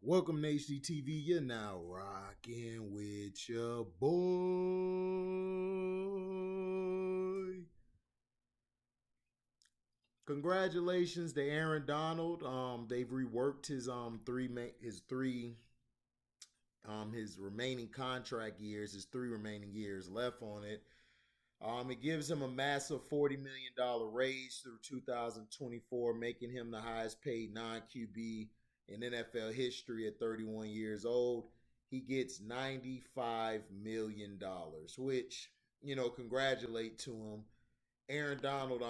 Welcome to HDTV. You're now rocking with your boy. Congratulations to Aaron Donald. They've reworked his his remaining contract years, his 3 remaining years left on it. It gives him a massive $40 million raise through 2024, making him the highest paid non-QB in NFL history at 31 years old. He gets $95 million, which, congratulate to him. Aaron Donald,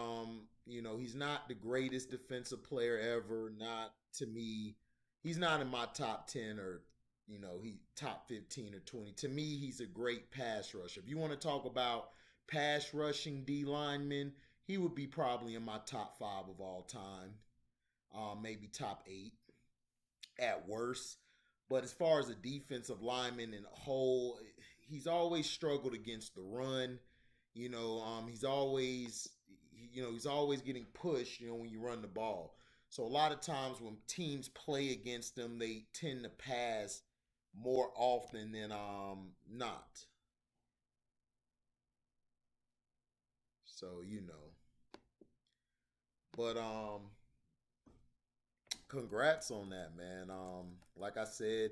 he's not the greatest defensive player ever. Not to me. He's not in my top 10 or, he top 15 or 20. To me, he's a great pass rusher. If you want to talk about pass rushing D lineman, he would be probably in my top 5 of all time, maybe top 8 at worst. But as far as a defensive lineman in whole, he's always struggled against the run. He's always getting pushed, when you run the ball. So a lot of times when teams play against him, they tend to pass more often than not. So, But congrats on that, man. Like I said,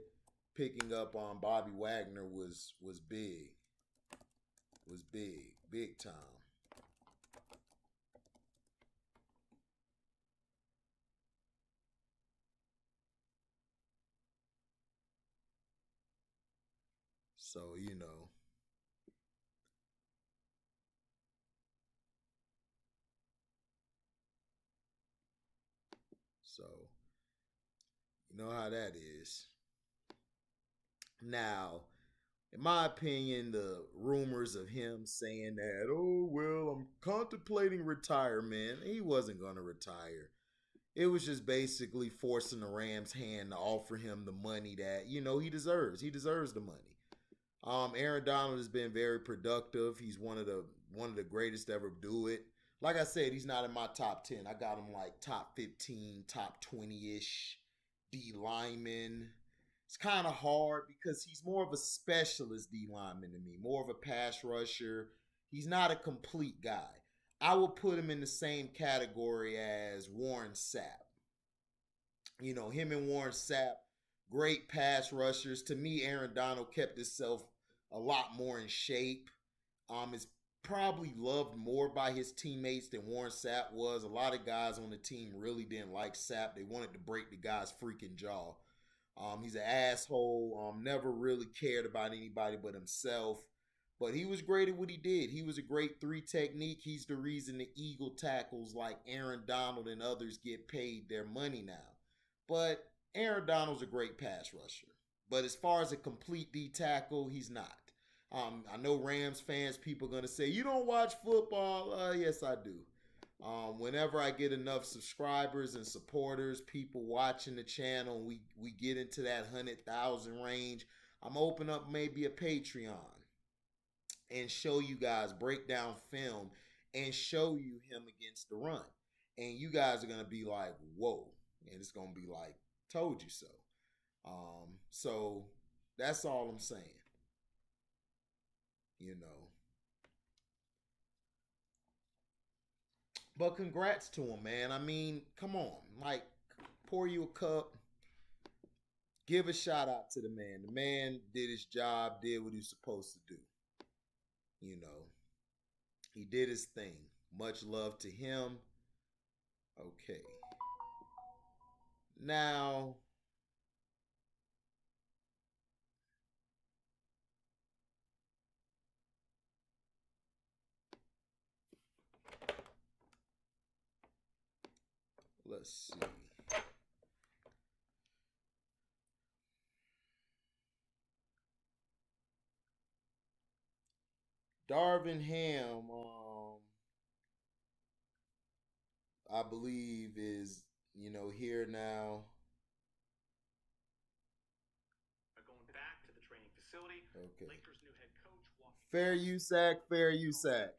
picking up on Bobby Wagner was big. Was big time. So, So, you know how that is. Now, in my opinion, the rumors of him saying that, oh, well, I'm contemplating retirement, he wasn't going to retire. It was just basically forcing the Rams' hand to offer him the money that, he deserves. He deserves the money. Aaron Donald has been very productive. He's one of the greatest to ever do it. Like I said, he's not in my top 10. I got him like top 15, top 20-ish D lineman. It's kind of hard because he's more of a specialist D lineman to me, more of a pass rusher. He's not a complete guy. I would put him in the same category as Warren Sapp. Him and Warren Sapp, great pass rushers. To me, Aaron Donald kept himself a lot more in shape. Is probably loved more by his teammates than Warren Sapp was. A lot of guys on the team really didn't like Sapp. They wanted to break the guy's freaking jaw. He's an asshole. Never really cared about anybody but himself. But he was great at what he did. He was a great 3 technique. He's the reason the Eagle tackles like Aaron Donald and others get paid their money now. But Aaron Donald's a great pass rusher. But as far as a complete D tackle, he's not. I know Rams fans, people are going to say, you don't watch football. Yes, I do. Whenever I get enough subscribers and supporters, people watching the channel, we get into that 100,000 range, I'm open up maybe a Patreon and show you guys, break down film and show you him against the run. And you guys are going to be like, whoa. And it's going to be like, told you so. So that's all I'm saying. But congrats to him, man. I mean, come on. Like, pour you a cup. Give a shout out to the man. The man did his job, did what he was supposed to do. He did his thing. Much love to him. Okay. Now, let's see. Darvin Ham, I believe is, here now. Going back to the training facility. Okay. Lakers' new head coach. Fair USAC, fair USAC.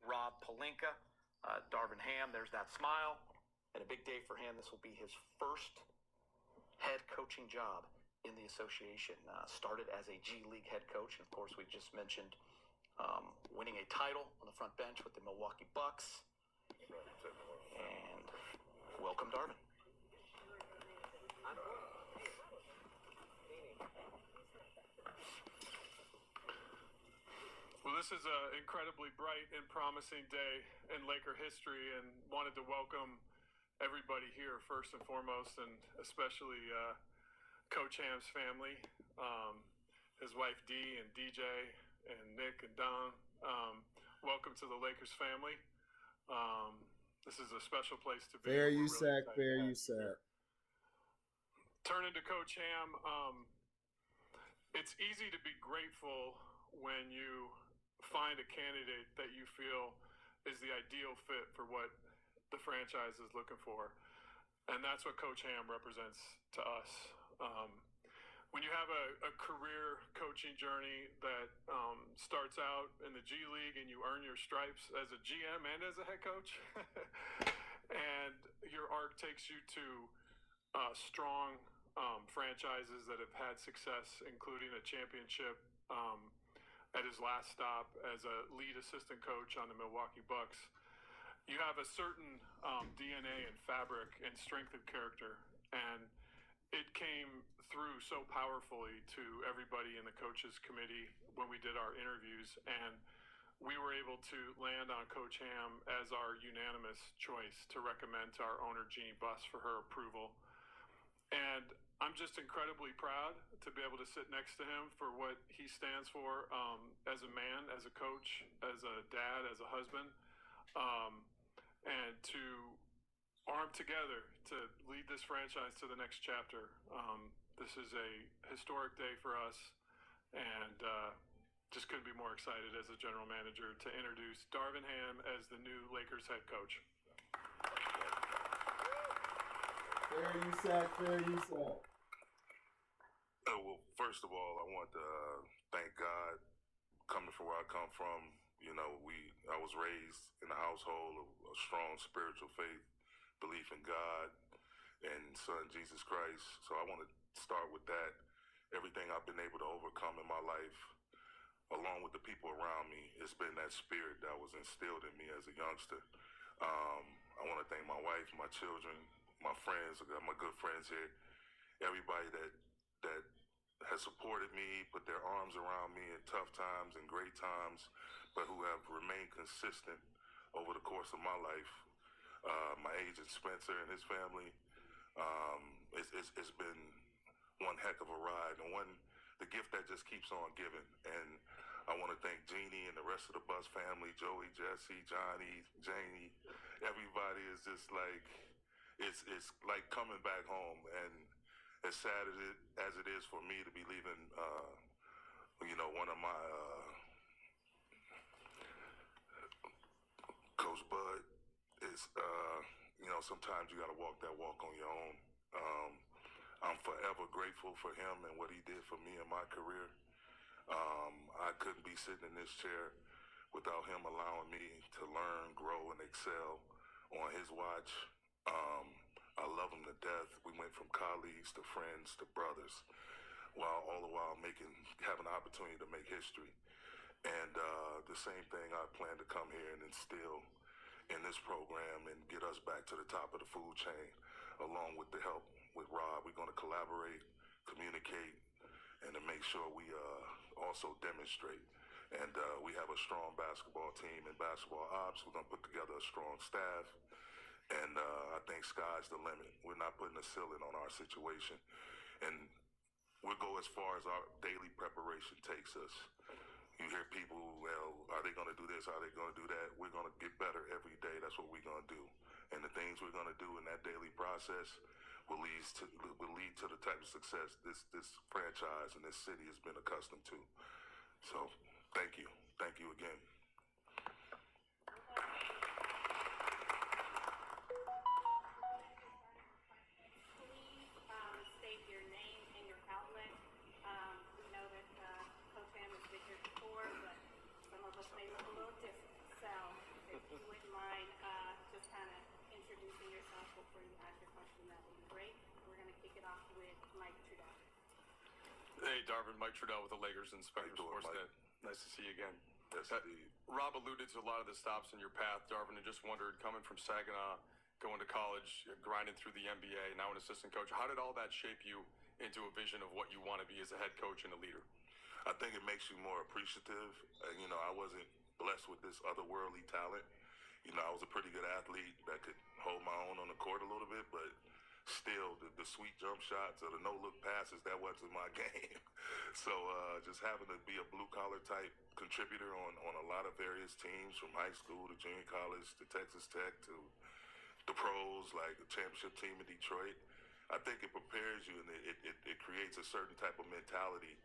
Rob Pelinka, Darvin Ham, there's that smile. And a big day for him. This will be his first head coaching job in the association. Started as a G League head coach, and of course, we just mentioned winning a title on the front bench with the Milwaukee Bucks. And welcome, Darvin. Well, this is an incredibly bright and promising day in Laker history, and wanted to welcome everybody here first and foremost, and especially Coach Ham's family, his wife Dee and DJ and Nick and Don. Welcome to the Lakers family. This is a special place to be. Fair you sack, fair you sack. Turning to Coach Ham, it's easy to be grateful when you find a candidate that you feel is the ideal fit for what the franchise is looking for. And that's what Coach Ham represents to us. When you have a career coaching journey that starts out in the G League and you earn your stripes as a GM and as a head coach, and your arc takes you to strong franchises that have had success, including a championship at his last stop as a lead assistant coach on the Milwaukee Bucks, you have a certain DNA and fabric and strength of character. And it came through so powerfully to everybody in the coaches committee when we did our interviews. And we were able to land on Coach Ham as our unanimous choice to recommend to our owner, Jeannie Buss, for her approval. And I'm just incredibly proud to be able to sit next to him for what he stands for as a man, as a coach, as a dad, as a husband, and to arm together to lead this franchise to the next chapter. This is a historic day for us, and just couldn't be more excited as a general manager to introduce Darvin Ham as the new Lakers head coach. Fair you sack, fair you sack. Well, first of all, I want to thank God. Coming from where I come from, you know, I was raised in a household of a strong spiritual faith, belief in God and Son Jesus Christ. So I want to start with that. Everything I've been able to overcome in my life, along with the people around me, it's been that spirit that was instilled in me as a youngster. I want to thank my wife, my children, my friends. I got my good friends here. Everybody that has supported me, put their arms around me in tough times and great times, but who have remained consistent over the course of my life. My agent Spencer and his family. It's been one heck of a ride, and the gift that just keeps on giving. And I want to thank Jeannie and the rest of the Buss family, Joey, Jesse, Johnny, Janie. Everybody is just like, it's like coming back home. And as sad as it is for me to be leaving, one of my Coach Bud is, sometimes you got to walk that walk on your own. I'm forever grateful for him and what he did for me in my career. I couldn't be sitting in this chair without him allowing me to learn, grow, and excel on his watch. I love him to death. We went from colleagues to friends to brothers, all the while having the opportunity to make history. And the same thing I plan to come here and instill in this program and get us back to the top of the food chain, along with the help with Rob. We're going to collaborate, communicate, and to make sure we also demonstrate. And we have a strong basketball team and basketball ops. We're going to put together a strong staff. And I think sky's the limit. We're not putting a ceiling on our situation. And we'll go as far as our daily preparation takes us. You hear people, well, are they going to do this? Are they going to do that? We're going to get better every day. That's what we're going to do. And the things we're going to do in that daily process will lead to the type of success this franchise and this city has been accustomed to. So thank you. Thank you again. Before you ask your question, that would be great. We're going to kick it off with Hey, Darvin, Mike Trudell with the Lakers and Spectrum doing, Sports Mike? Net. Nice to see you again. Yes, indeed. Rob alluded to a lot of the stops in your path, Darvin, and just wondered, coming from Saginaw, going to college, grinding through the NBA, now an assistant coach, how did all that shape you into a vision of what you want to be as a head coach and a leader? I think it makes you more appreciative. I wasn't blessed with this otherworldly talent. I was a pretty good athlete that could hold my own on the court a little bit, but still, the sweet jump shots or the no-look passes, that wasn't my game. So just having to be a blue-collar type contributor on a lot of various teams, from high school to junior college to Texas Tech to the pros, like the championship team in Detroit, I think it prepares you, and it creates a certain type of mentality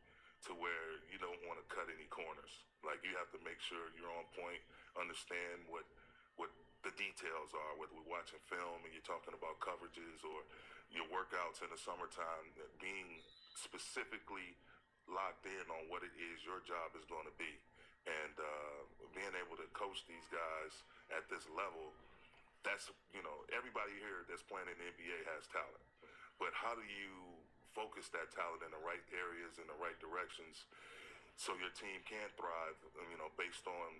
to where you don't want to cut any corners. Like, you have to make sure you're on point, understand what the details are, whether we're watching film and you're talking about coverages or your workouts in the summertime, that being specifically locked in on what it is your job is going to be. And being able to coach these guys at this level, that's, everybody here that's playing in the NBA has talent. But how do you focus that talent in the right areas, in the right directions, so your team can thrive, based on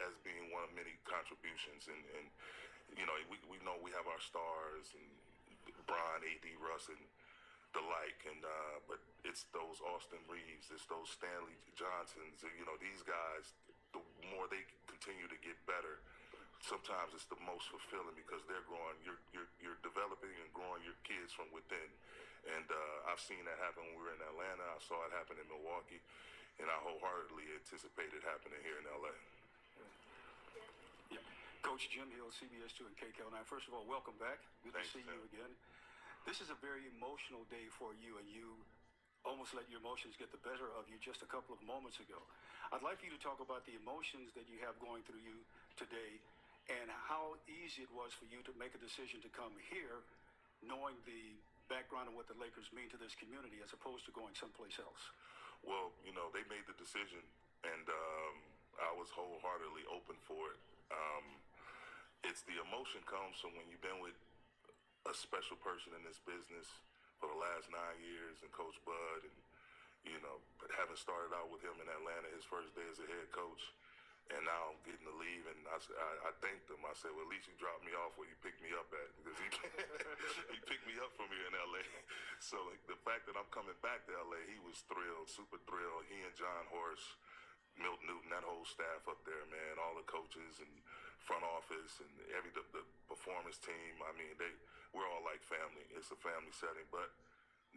as being one of many contributions. And we know we have our stars, and Bron, AD, Russ, and the like, and but it's those Austin Reeves, it's those Stanley Johnsons, these guys, the more they continue to get better, sometimes it's the most fulfilling, because they're growing, you're developing and growing your kids from within. And I've seen that happen when we were in Atlanta. I saw it happen in Milwaukee, and I wholeheartedly anticipate it happening here in LA. Yeah. Coach Jim Hill, CBS2 and KCAL9. First of all, welcome back. Good Thanks, to see Sam. you again. This is a very emotional day for you, and you almost let your emotions get the better of you just a couple of moments ago. I'd like for you to talk about the emotions that you have going through you today, and how easy it was for you to make a decision to come here, knowing the background of what the Lakers mean to this community, as opposed to going someplace else. Well, they made the decision, and I was wholeheartedly open for it. It's the emotion comes from when you've been with a special person in this business for the last 9 years, and Coach Bud, and having started out with him in Atlanta his first day as a head coach, and now I'm getting to leave. And I thanked him. I said, well, at least you dropped me off where you picked me up at, because he picked me up from here in LA. So the fact that I'm coming back to LA, he was thrilled, super thrilled. He and John Horst, Milt Newton, that whole staff up there, man, all the coaches and front office and the performance team. I mean, we're all like family. It's a family setting. But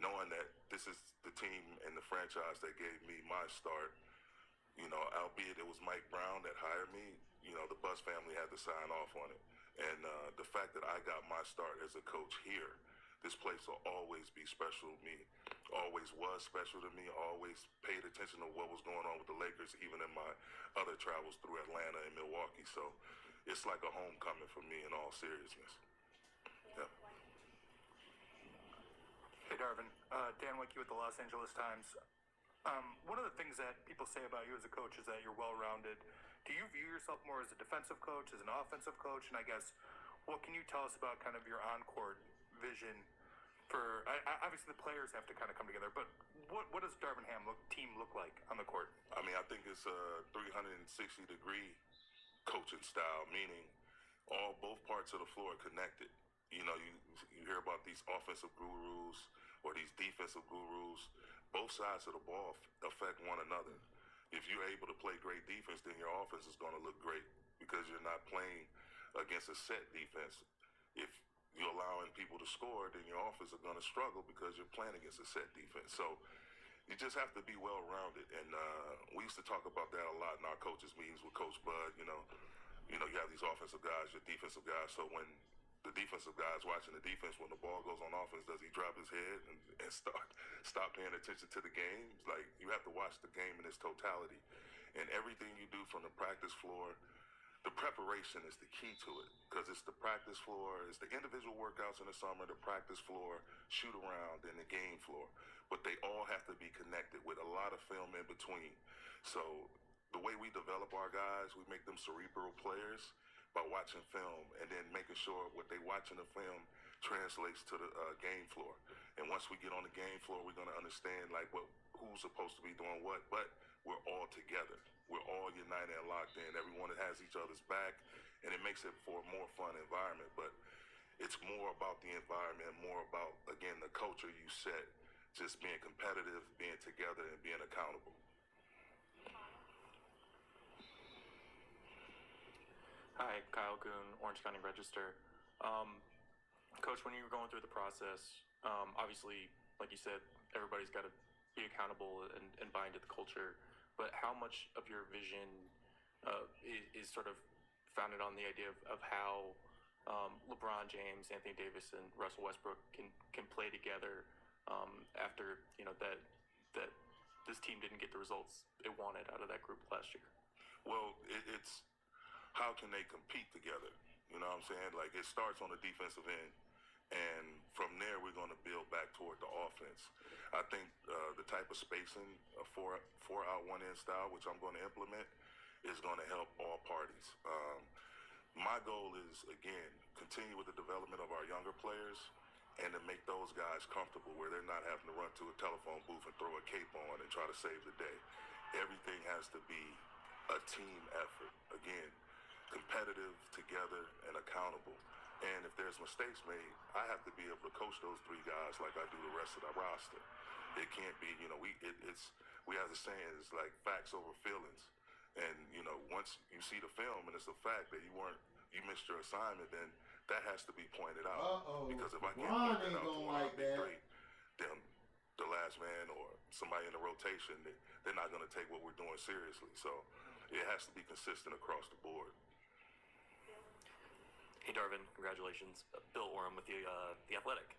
knowing that this is the team and the franchise that gave me my start, albeit it was Mike Brown that hired me, the Bus family had to sign off on it. And the fact that I got my start as a coach here, this place will always be special to me, always was special to me, always paid attention to what was going on with the Lakers, even in my other travels through Atlanta and Milwaukee. So it's like a homecoming for me, in all seriousness. Yeah. Hey, Darvin. Dan Wicke with the Los Angeles Times. One of the things that people say about you as a coach is that you're well-rounded. Do you view yourself more as a defensive coach, as an offensive coach? And I guess, what can you tell us about kind of your on-court vision for, obviously the players have to kind of come together, but what does Darvin Ham team look like on the court? I mean, I think it's a 360-degree coaching style, meaning both parts of the floor are connected. You hear about these offensive gurus or these defensive gurus. Both sides of the ball affect one another. If you're able to play great defense, then your offense is going to look great, because you're not playing against a set defense. If you're allowing people to score, then your offense is going to struggle because you're playing against a set defense. So you just have to be well-rounded. And we used to talk about that a lot in our coaches' meetings with Coach Bud. You have these offensive guys, your defensive guys. So when the defensive guy is watching the defense, when the ball goes on offense, does he drop his head and stop paying attention to the game? Like, you have to watch the game in its totality. And everything you do from the practice floor, the preparation is the key to it, because it's the practice floor, it's the individual workouts in the summer, the practice floor, shoot around, and the game floor. But they all have to be connected with a lot of film in between. So the way we develop our guys, we make them cerebral players by watching film, and then making sure what they watch in the film translates to the game floor. And once we get on the game floor, we're going to understand like who's supposed to be doing what, but we're all together. We're all united and locked in. Everyone has each other's back, and it makes it for a more fun environment. But it's more about the environment, more about, again, the culture you set, just being competitive, being together, and being accountable. Hi, Kyle Goon, Orange County Register. Coach, when you were going through the process, obviously, like you said, everybody's got to be accountable and buy into the culture. But how much of your vision is sort of founded on the idea of how LeBron James, Anthony Davis, and Russell Westbrook can play together after that this team didn't get the results it wanted out of that group last year? Well, it's how can they compete together? You know what I'm saying? Like, it starts on the defensive end, and from there we're going to build back toward the offense. I think the type of spacing, a four out, one in style, which I'm going to implement, is going to help all parties. My goal is, again, continue with the development of our younger players and to make those guys comfortable where they're not having to run to a telephone booth and throw a cape on and try to save the day. Everything has to be a team effort. Again, competitive, together, and accountable. And if there's mistakes made, I have to be able to coach those three guys like I do the rest of the roster. It can't be, we have the saying, it's like facts over feelings. And, once you see the film and it's a fact that you missed your assignment, then that has to be pointed out. Because if I can't point that out to one of the three, then the last man or somebody in the rotation, they're not going to take what we're doing seriously. So it has to be consistent across the board. Hey, Darvin, congratulations. Bill Oram with the Athletic.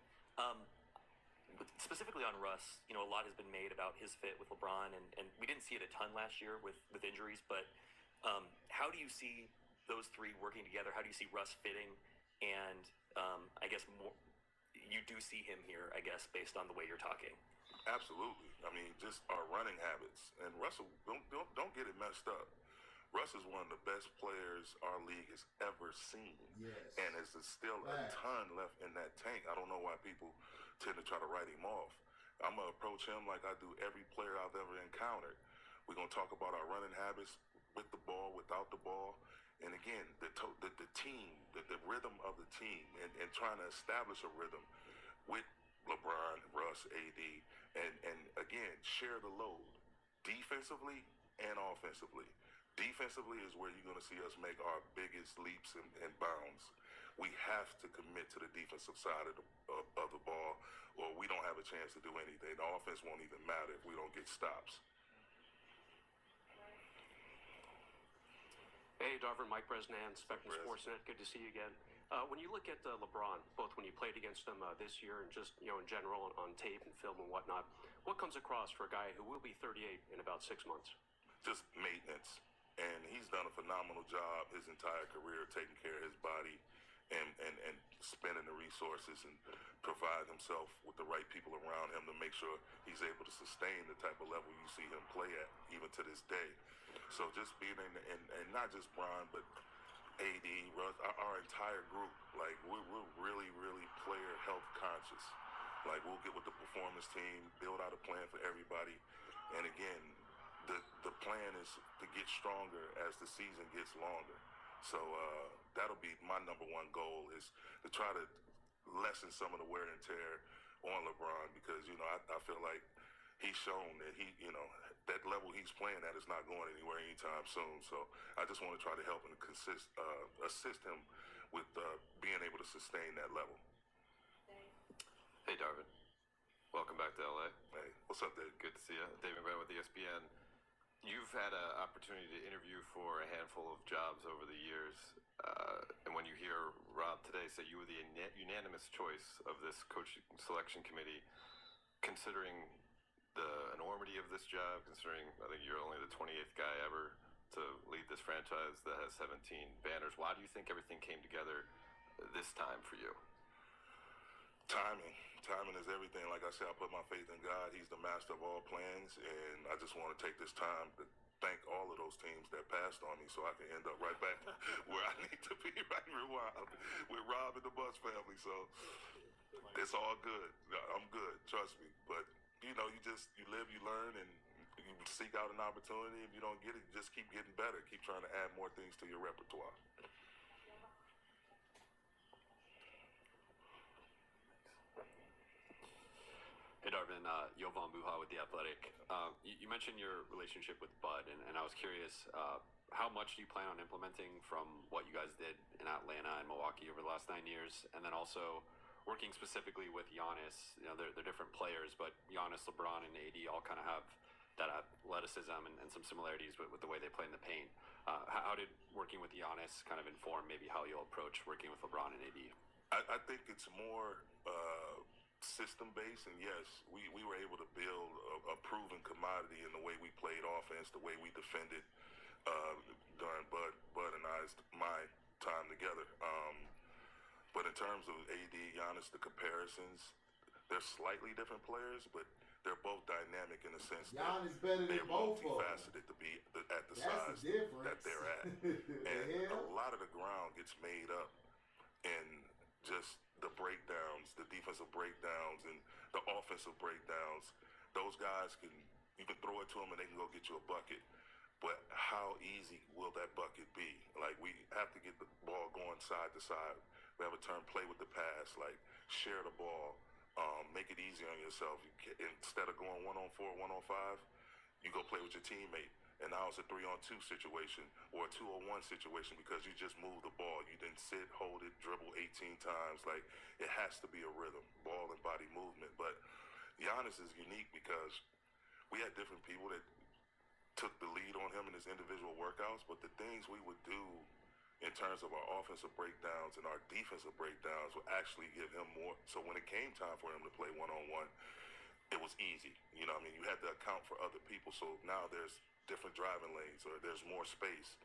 Specifically on Russ, a lot has been made about his fit with LeBron, and we didn't see it a ton last year with injuries, but how do you see those three working together? How do you see Russ fitting? And I guess you do see him here, I guess, based on the way you're talking. Absolutely. I mean, just our running habits. And Russell, don't get it messed up. Russ is one of the best players our league has ever seen. Yes. And there's still a ton left in that tank. I don't know why people tend to try to write him off. I'm going to approach him like I do every player I've ever encountered. We're going to talk about our running habits with the ball, without the ball. And again, the team, the rhythm of the team, and trying to establish a rhythm with LeBron, Russ, AD, and again, share the load defensively and offensively. Defensively is where you're going to see us make our biggest leaps and bounds. We have to commit to the defensive side of the ball, or we don't have a chance to do anything. The offense won't even matter if we don't get stops. Hey, Darvin, Mike Bresnan, Spectrum Sportsnet. Good to see you again. When you look at LeBron, both when you played against him this year and just in general on tape and film and whatnot, what comes across for a guy who will be 38 in about 6 months? Just maintenance. And he's done a phenomenal job his entire career taking care of his body and spending the resources and provide himself with the right people around him to make sure he's able to sustain the type of level you see him play at even to this day. So just being and not just Bron, but AD, Russ, our entire group, like we're really, really player health conscious. Like we'll get with the performance team, build out a plan for everybody. And again, the plan is to get stronger as the season gets longer. So that'll be my number one goal, is to try to lessen some of the wear and tear on LeBron, because I feel like he's shown that that level he's playing at is not going anywhere anytime soon. So I just want to try to help and assist him with being able to sustain that level. Hey, Darvin. Welcome back to LA. Hey, what's up, Dave? Good to see you. Dave McBride with ESPN. You've had an opportunity to interview for a handful of jobs over the years, and when you hear Rob today say you were the unanimous choice of this coaching selection committee, considering the enormity of this job, considering I think you're only the 28th guy ever to lead this franchise that has 17 banners, why do you think everything came together this time for you? Timing is everything. Like I said, I put my faith in God. He's the master of all plans, and I just want to take this time to thank all of those teams that passed on me so I can end up right back where I need to be, right with Rob and the Bus family. So it's all good. I'm good, trust me. But, you know, you live, you learn, and you seek out an opportunity. If you don't get it, you just keep getting better. Keep trying to add more things to your repertoire. Hey, Darvin, Jovan Buha with The Athletic. You mentioned your relationship with Bud, and I was curious, how much do you plan on implementing from what you guys did in Atlanta and Milwaukee over the last 9 years? And then also working specifically with Giannis. You know, they're different players, but Giannis, LeBron, and AD all kind of have that athleticism and some similarities with the way they play in the paint. How did working with Giannis kind of inform maybe how you'll approach working with LeBron and AD? I think it's more system-based, and yes, we were able to build a proven commodity in the way we played offense, the way we defended during Bud and my time together. But in terms of AD, Giannis, the comparisons, they're slightly different players, but they're both dynamic in the sense Giannis that better than they're both of them. multifaceted to be at the That's size the difference. that they're at. And a lot of the ground gets made up in just the breakdowns, the defensive breakdowns, and the offensive breakdowns. Those guys you can throw it to them and they can go get you a bucket. But how easy will that bucket be? Like, we have to get the ball going side to side. We have a term, play with the pass, like share the ball, make it easy on yourself. Instead of going 1-on-4, 1-on-5, you go play with your teammate. And now it's a 3-on-2 situation or a 2-on-1 situation because you just moved the ball. You didn't sit, hold it, dribble 18 times. Like, it has to be a rhythm, ball and body movement. But Giannis is unique because we had different people that took the lead on him in his individual workouts, but the things we would do in terms of our offensive breakdowns and our defensive breakdowns would actually give him more. So when it came time for him to play one-on-one, it was easy. You know what I mean? You had to account for other people. So now there's different driving lanes or there's more space.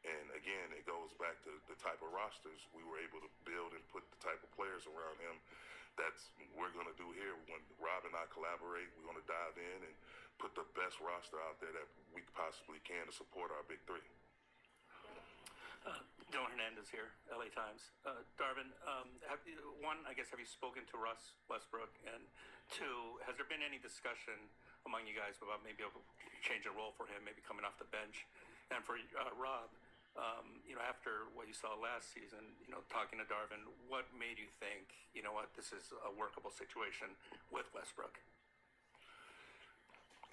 And again, it goes back to the type of rosters we were able to build and put the type of players around him that's we're going to do here. When Rob and I collaborate, we're going to dive in and put the best roster out there that we possibly can to support our big three. Dylan Hernandez here, LA Times. Darvin, have you spoken to Russ Westbrook? And two, has there been any discussion among you guys about maybe a change of role for him, maybe coming off the bench? And for Rob, after what you saw last season, talking to Darvin, what made you think, this is a workable situation with Westbrook?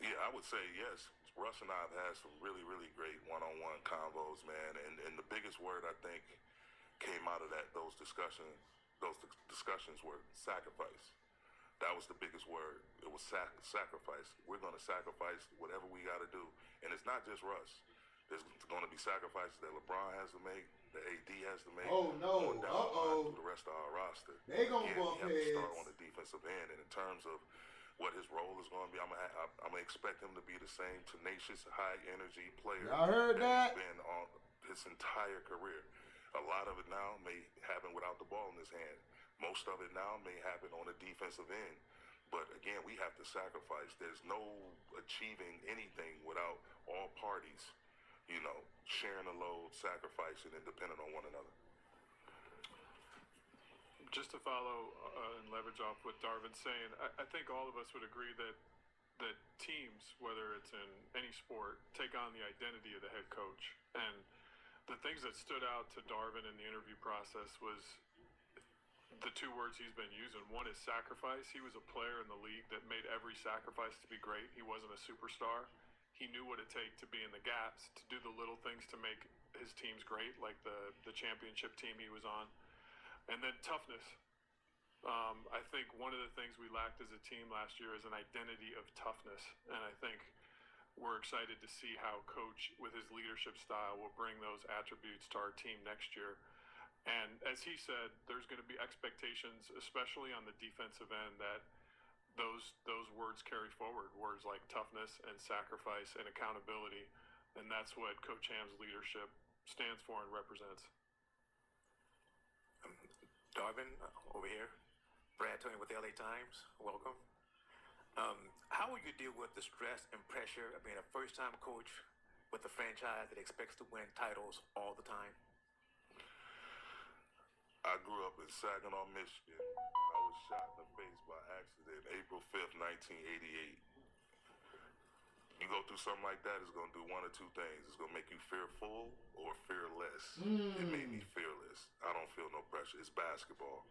Yeah, I would say yes. Russ and I have had some really, really great one-on-one convos, man. And the biggest word I think came out of those discussions were sacrifice. That was the biggest word. It was sacrifice. We're going to sacrifice whatever we got to do. And it's not just Russ. There's going to be sacrifices that LeBron has to make, that AD has to make. Oh, no. Going down the line through the rest of our roster. They going to bump heads. We have to start heads on the defensive end. And in terms of what his role is going to be, I'm gonna expect him to be the same tenacious, high-energy player Y'all heard that? he's been on his entire career. A lot of it now may happen without the ball in his hand. Most of it now may happen on the defensive end. But again, we have to sacrifice. There's no achieving anything without all parties, sharing the load, sacrificing, and depending on one another. Just to follow and leverage off what Darvin's saying, I think all of us would agree that teams, whether it's in any sport, take on the identity of the head coach. And the things that stood out to Darvin in the interview process was the two words he's been using. One is sacrifice. He was a player in the league that made every sacrifice to be great. He wasn't a superstar. He knew what it takes to be in the gaps, to do the little things to make his teams great, like the championship team he was on. And then toughness. I think one of the things we lacked as a team last year is an identity of toughness. And I think we're excited to see how Coach, with his leadership style, will bring those attributes to our team next year. And as he said, there's going to be expectations, especially on the defensive end, that those words carry forward. Words like toughness and sacrifice and accountability. And that's what Coach Ham's leadership stands for and represents. Darvin, over here. Brad Tony with the LA Times. Welcome. How will you deal with the stress and pressure of being a first-time coach with a franchise that expects to win titles all the time? I grew up in Saginaw, Michigan. I was shot in the face by accident April 5th, 1988. You go through something like that, it's going to do one or two things. It's going to make you fearful or fearless. It made me fearless. I don't feel no pressure. It's basketball.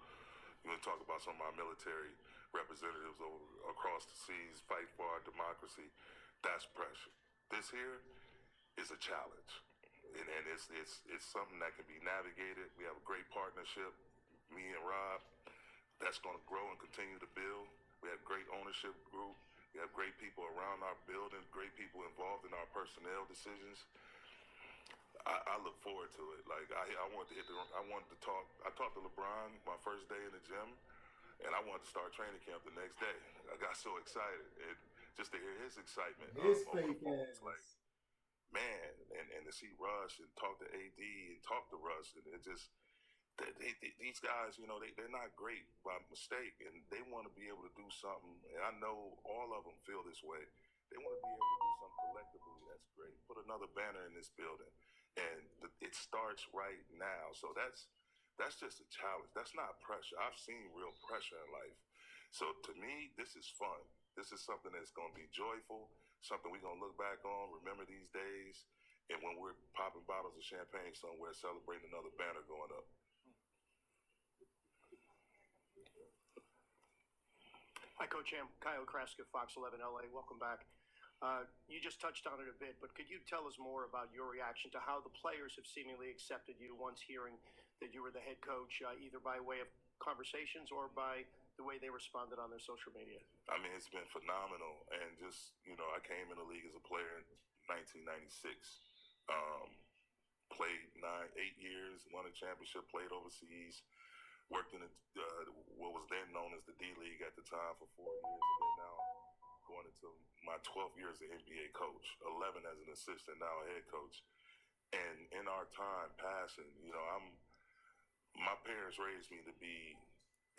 You want to talk about some of our military representatives across the seas fight for our democracy. That's pressure. This here is a challenge. And it's something that can be navigated. We have a great partnership, me and Rob, that's going to grow and continue to build. We have great ownership group. We have great people around our building, great people involved in our personnel decisions. I look forward to it. Like I wanted to talk. I talked to LeBron my first day in the gym, and I wanted to start training camp the next day. I got so excited, and just to hear his excitement, His over the fake phone, ass. like, man, and to see Russ and talk to AD and talk to Russ, and it just these guys, you know, they're not great by mistake, and they want to be able to do something. And I know all of them feel this way. They want to be able to do something collectively that's great. Put another banner in this building, and it starts right now. So that's just a challenge. That's not pressure. I've seen real pressure in life. So to me, this is fun. This is something that's going to be joyful, something we're going to look back on, remember these days, and when we're popping bottles of champagne somewhere, celebrating another banner going up. Hi, Coach Ham. Kyle Kraska, Fox 11 LA. Welcome back. You just touched on it a bit, but could you tell us more about your reaction to how the players have seemingly accepted you once hearing that you were the head coach, either by way of conversations or by the way they responded on their social media? I mean, it's been phenomenal. And just, you know, I came in the league as a player in 1996. Played 8 years, won a championship, played overseas, worked in what was then known as the D League at the time for 4 years, and then now going into my 12th year as an NBA coach, 11 as an assistant, now a head coach. And in our time passing, you know, my parents raised me to be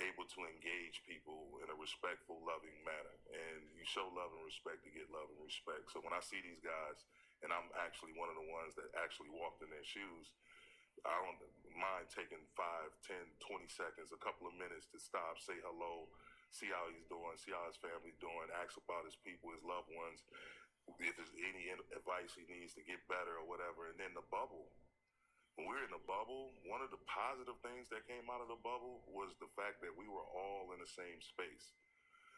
able to engage people in a respectful, loving manner. And you show love and respect to get love and respect. So when I see these guys, and I'm actually one of the ones that actually walked in their shoes, I don't mind taking 5, 10, 20 seconds, a couple of minutes to stop, say hello, see how he's doing, see how his family's doing, ask about his people, his loved ones, if there's any advice he needs to get better or whatever. And then the bubble. When we were in the bubble, one of the positive things that came out of the bubble was the fact that we were all in the same space.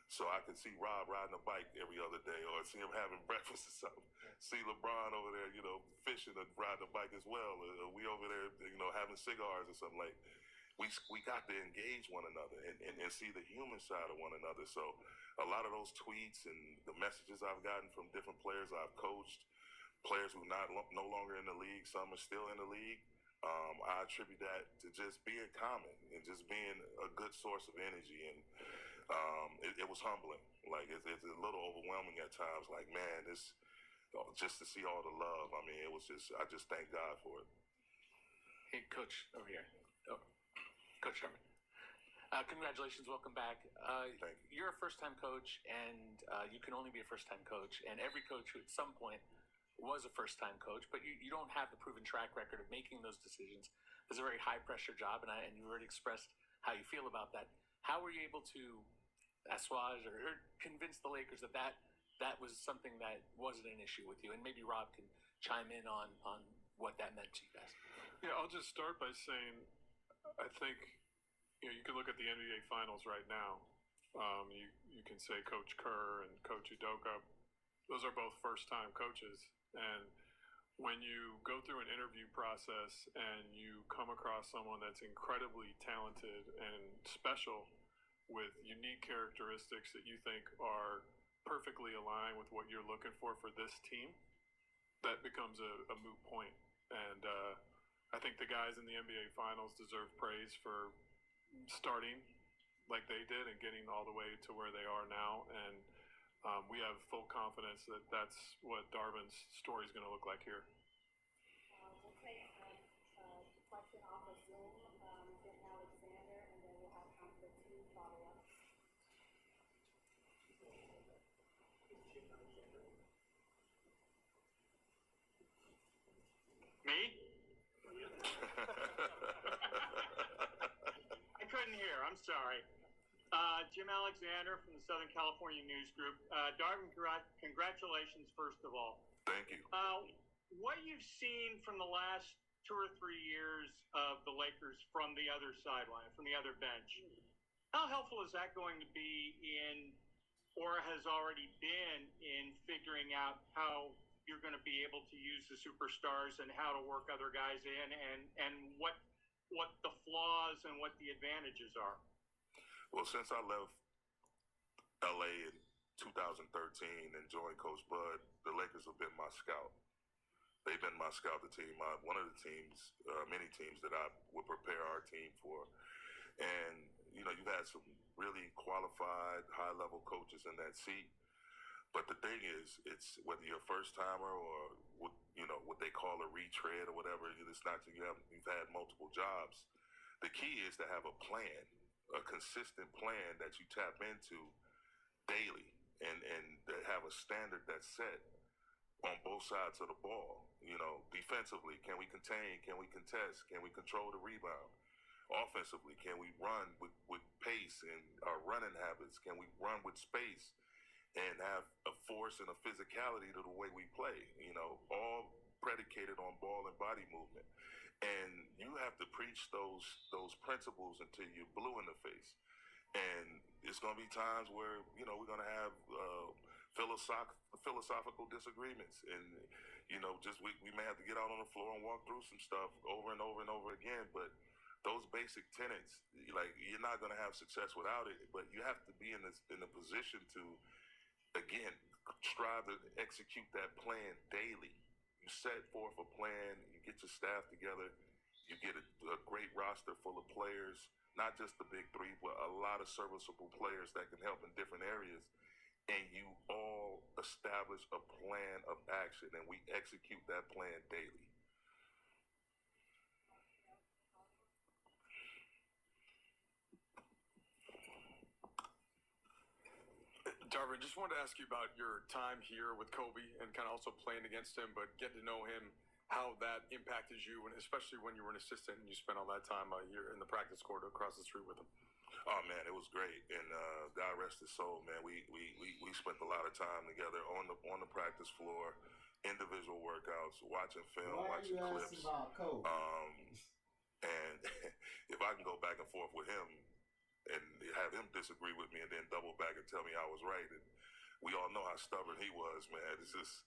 So I could see Rob riding a bike every other day, or see him having breakfast or something. See LeBron over there, you know, fishing and riding a bike as well. We over there, you know, having cigars or something. Like, we got to engage one another and see the human side of one another. So a lot of those tweets and the messages I've gotten from different players I've coached, players who no longer in the league, some are still in the league, I attribute that to just being common and just being a good source of energy. And it was humbling. Like, it's a little overwhelming at times. Like, man, just to see all the love. I mean, I just thank God for it. Hey, Coach, over here. Oh, Coach Darvin. Congratulations, welcome back. Thank you. You're a first-time coach, and you can only be a first-time coach. And every coach who at some point was a first-time coach, but you don't have the proven track record of making those decisions. It's a very high-pressure job, and you've already expressed how you feel about that. How were you able to assuage or convince the Lakers that was something that wasn't an issue with you? And maybe Rob can chime in on what that meant to you guys. Yeah, I'll just start by saying I think, you know, you can look at the NBA Finals right now. You can say Coach Kerr and Coach Udoka. Those are both first-time coaches. And when you go through an interview process and you come across someone that's incredibly talented and special with unique characteristics that you think are perfectly aligned with what you're looking for this team, that becomes a moot point. And I think the guys in the NBA Finals deserve praise for starting like they did and getting all the way to where they are now. And we have full confidence that that's what Darvin's story is going to look like here. We'll take a question off of Zoom, Ben Alexander, and then we'll have time for 2 follow-ups. Me? I couldn't hear. I'm sorry. Jim Alexander from the Southern California News Group. Darvin, congratulations, first of all. Thank you. What you've seen from the last 2 or 3 years of the Lakers from the other sideline, from the other bench, how helpful is that going to be in, or has already been in, figuring out how you're going to be able to use the superstars and how to work other guys in, and what the flaws and what the advantages are? Well, since I left LA in 2013 and joined Coach Bud, the Lakers have been my scout. They've been my scouting team, one of the teams, many teams that I would prepare our team for. And, you know, you've had some really qualified, high-level coaches in that seat. But the thing is, it's whether you're a first-timer or, what they call a retread or whatever, it's not that you've had multiple jobs. The key is to have a plan, a consistent plan that you tap into daily and have a standard that's set on both sides of the ball. Defensively, can we contain? Can we contest? Can we control the rebound? Offensively, can we run with pace and our running habits? Can we run with space and have a force and a physicality to the way we play? All predicated on ball and body movement. And you have to preach those principles until you're blue in the face. And it's going to be times where, we're going to have philosophical disagreements. And, we may have to get out on the floor and walk through some stuff over and over and over again. But those basic tenets, you're not going to have success without it. But you have to be in a position to, again, strive to execute that plan daily. You set forth a plan, you get your staff together, you get a great roster full of players, not just the big three, but a lot of serviceable players that can help in different areas. And you all establish a plan of action, and we execute that plan daily. Darvin, just wanted to ask you about your time here with Kobe and kind of also playing against him, but getting to know him, how that impacted you, and especially when you were an assistant and you spent all that time here in the practice court across the street with him. Oh man, it was great, and God rest his soul, man. We spent a lot of time together on the practice floor, individual workouts, watching film, watching clips. And if I can go back and forth with him and have him disagree with me and then double back and tell me I was right, and we all know how stubborn he was, man. It's just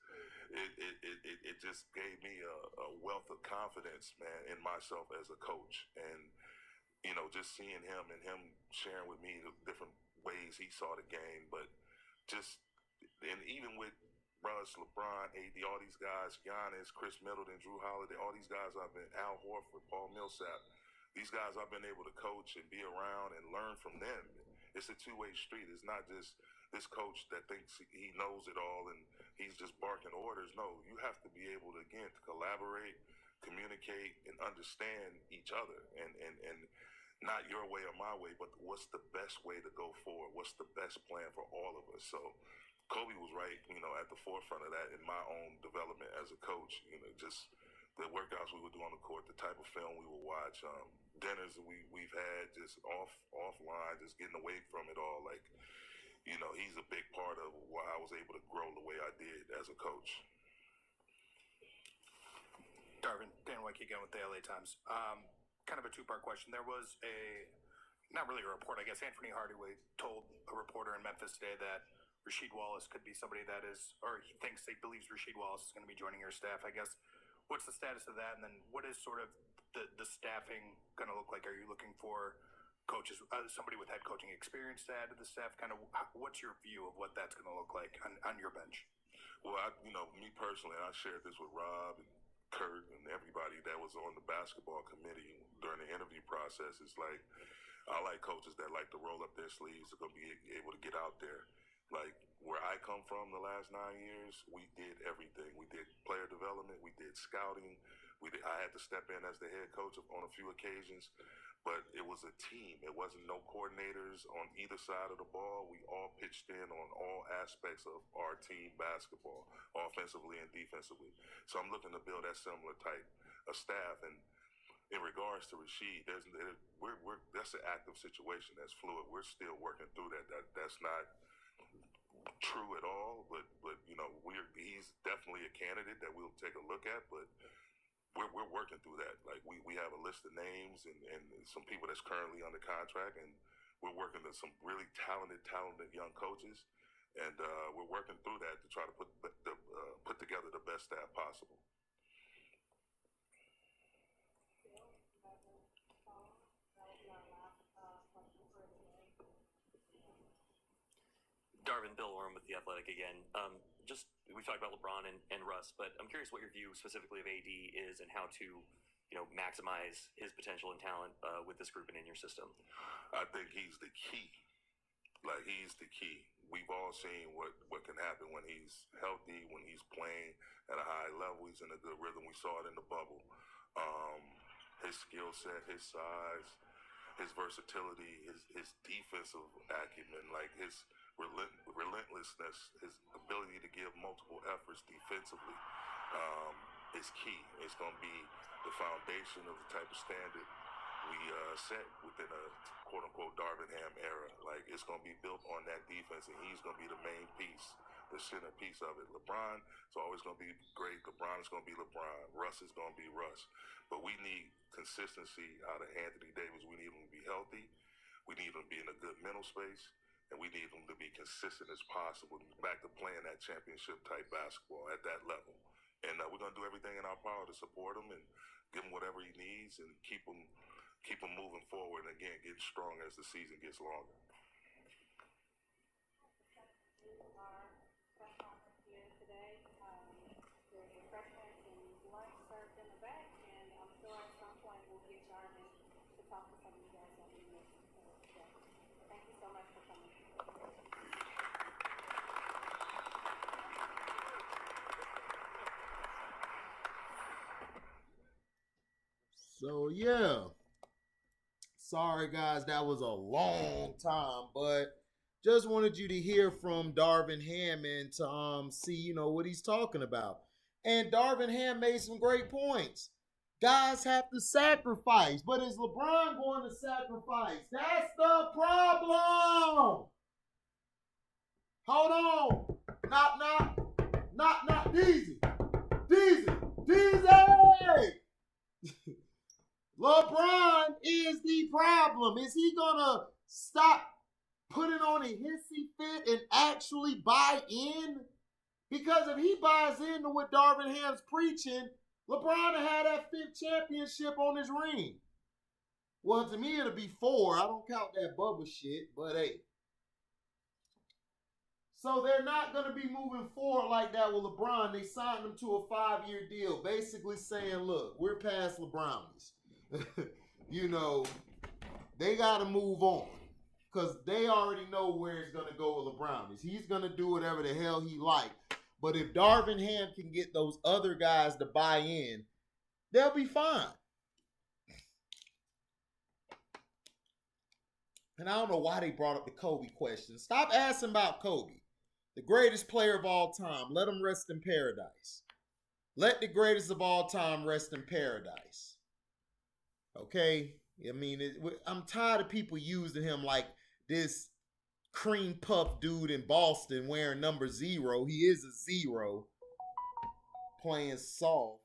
it just gave me a wealth of confidence, man, in myself as a coach. And just seeing him and him sharing with me the different ways he saw the game, but and even with Russ, LeBron, AD, all these guys, Giannis, Chris Middleton, Drew Holiday, all these guys Al Horford, Paul Millsap, these guys I've been able to coach and be around and learn from them. It's a two-way street. It's not just this coach that thinks he knows it all and he's just barking orders. No, you have to be able to, again, to collaborate, communicate, and understand each other. And not your way or my way, but what's the best way to go forward? What's the best plan for all of us? So Kobe was right, at the forefront of that in my own development as a coach. Just the workouts we would do on the court, the type of film we would watch, dinners that we've had just offline, just getting away from it all. He's a big part of why I was able to grow the way I did as a coach. Darvin, Dan Wicke again with the LA Times. Kind of a two-part question. There was not really a report, I guess. Anthony Hardaway told a reporter in Memphis today that Rasheed Wallace could be somebody that is, or he believes Rasheed Wallace is going to be joining your staff. I guess, what's the status of that? And then what is sort of the staffing going to look like? Are you looking for coaches, somebody with head coaching experience to add to the staff? Kind of, what's your view of what that's going to look like on your bench? Well, me personally, I shared this with Rob and Kurt and everybody that was on the basketball committee during the interview process. It's like, I like coaches that like to roll up their sleeves, are going to be able to get out there. Like where I come from the last 9 years, we did everything. We did player development, we did scouting. I had to step in as the head coach on a few occasions. but it was a team. It wasn't no coordinators on either side of the ball. We all pitched in on all aspects of our team basketball, offensively and defensively. So I'm looking to build that similar type of staff. And in regards to Rasheed, that's an active situation. That's fluid. We're still working through that. That's not true at all. But you know, he's definitely a candidate that we'll take a look at. But we're working through that. Like we have a list of names and some people that's currently under contract, and we're working with some really talented young coaches, and we're working through that to try to put together the best staff possible. Darvin, Bill Orm with The Athletic again. We talked about LeBron and Russ, but I'm curious what your view specifically of AD is and how to, maximize his potential and talent with this group and in your system. I think he's the key. Like, he's the key. We've all seen what can happen when he's healthy, when he's playing at a high level. He's in a good rhythm. We saw it in the bubble. His skill set, his size, his versatility, his defensive acumen, like his relentlessness, his ability to give multiple efforts defensively is key. It's going to be the foundation of the type of standard we set within a quote-unquote Darvin Ham era. Like, it's going to be built on that defense, and he's going to be the main piece, the centerpiece of it. LeBron is always going to be great. LeBron is going to be LeBron. Russ is going to be Russ. But we need consistency out of Anthony Davis. We need him to be healthy. We need him to be in a good mental space. And we need him to be consistent as possible, back to playing that championship-type basketball at that level. And we're going to do everything in our power to support him and give him whatever he needs and keep him moving forward and, again, getting stronger as the season gets longer. There's refreshments and lunch served in the back, and I'm sure at some point we'll get Darvin to talk to some of you guys that we missed today. Thank you so much for coming. So yeah, sorry guys, that was a long time, but just wanted you to hear from Darvin Ham and to see what he's talking about. And Darvin Ham made some great points. Guys have to sacrifice, but is LeBron going to sacrifice? That's the problem. Hold on. Not Deezy. LeBron is the problem. Is he gonna stop putting on a hissy fit and actually buy in? Because if he buys into what Darvin Ham's preaching, LeBron had that 5th championship on his ring. Well, to me, it'll be 4. I don't count that Bubba shit, but hey. So they're not going to be moving forward like that with LeBron. They signed him to a 5-year deal, basically saying, look, we're past LeBronies. They got to move on because they already know where it's going to go with LeBronies. He's going to do whatever the hell he likes. But if Darvin Ham can get those other guys to buy in, they'll be fine. And I don't know why they brought up the Kobe question. Stop asking about Kobe. The greatest player of all time. Let him rest in paradise. Let the greatest of all time rest in paradise. Okay? I mean, I'm tired of people using him like this cream puff dude in Boston wearing number 0. He is a 0. Playing soft.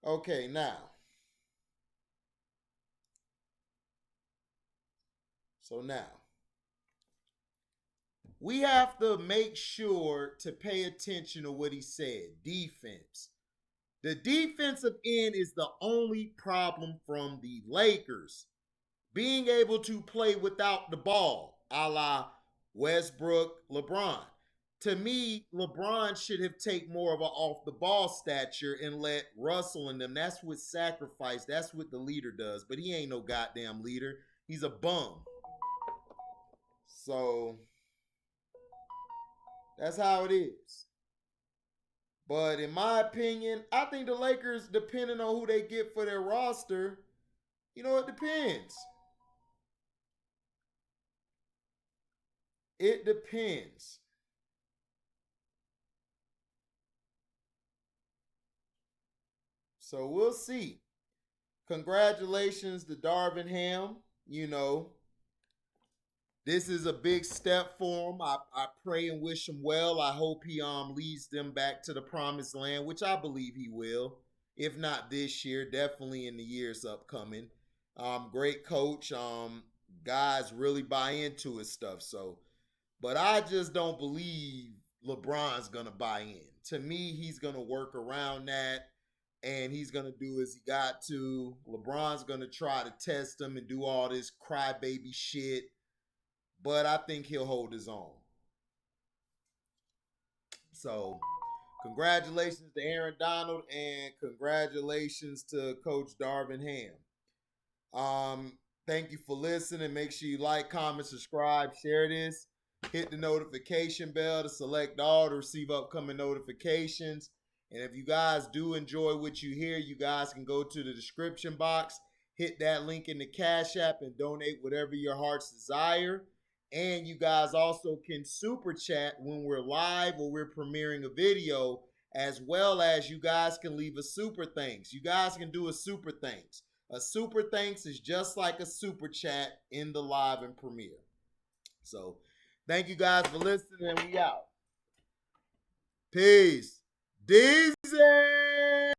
Okay, now. So now. We have to make sure to pay attention to what he said. Defense. The defensive end is the only problem from the Lakers. Being able to play without the ball, a la Westbrook, LeBron. To me, LeBron should have taken more of an off-the-ball stature and let Russell and them. That's what sacrifice. That's what the leader does. But he ain't no goddamn leader. He's a bum. So, that's how it is. But in my opinion, I think the Lakers, depending on who they get for their roster, it depends. It depends. So we'll see. Congratulations to Darvin Ham. This is a big step for him. I pray and wish him well. I hope he leads them back to the promised land, which I believe he will. If not this year, definitely in the years upcoming. Great coach. Guys really buy into his stuff. But I just don't believe LeBron's gonna buy in. To me, he's gonna work around that, and he's gonna do as he got to. LeBron's gonna try to test him and do all this crybaby shit, but I think he'll hold his own. So, congratulations to Aaron Donald, and congratulations to Coach Darvin Ham. Thank you for listening. Make sure you like, comment, subscribe, share this. Hit the notification bell to select all to receive upcoming notifications. And if you guys do enjoy what you hear, you guys can go to the description box, hit that link in the Cash App, and donate whatever your heart's desire. And you guys also can super chat when we're live or we're premiering a video, as well as you guys can leave a super thanks. You guys can do a super thanks. A super thanks is just like a super chat in the live and premiere. So, thank you guys for listening, and we out. Peace. Deezy!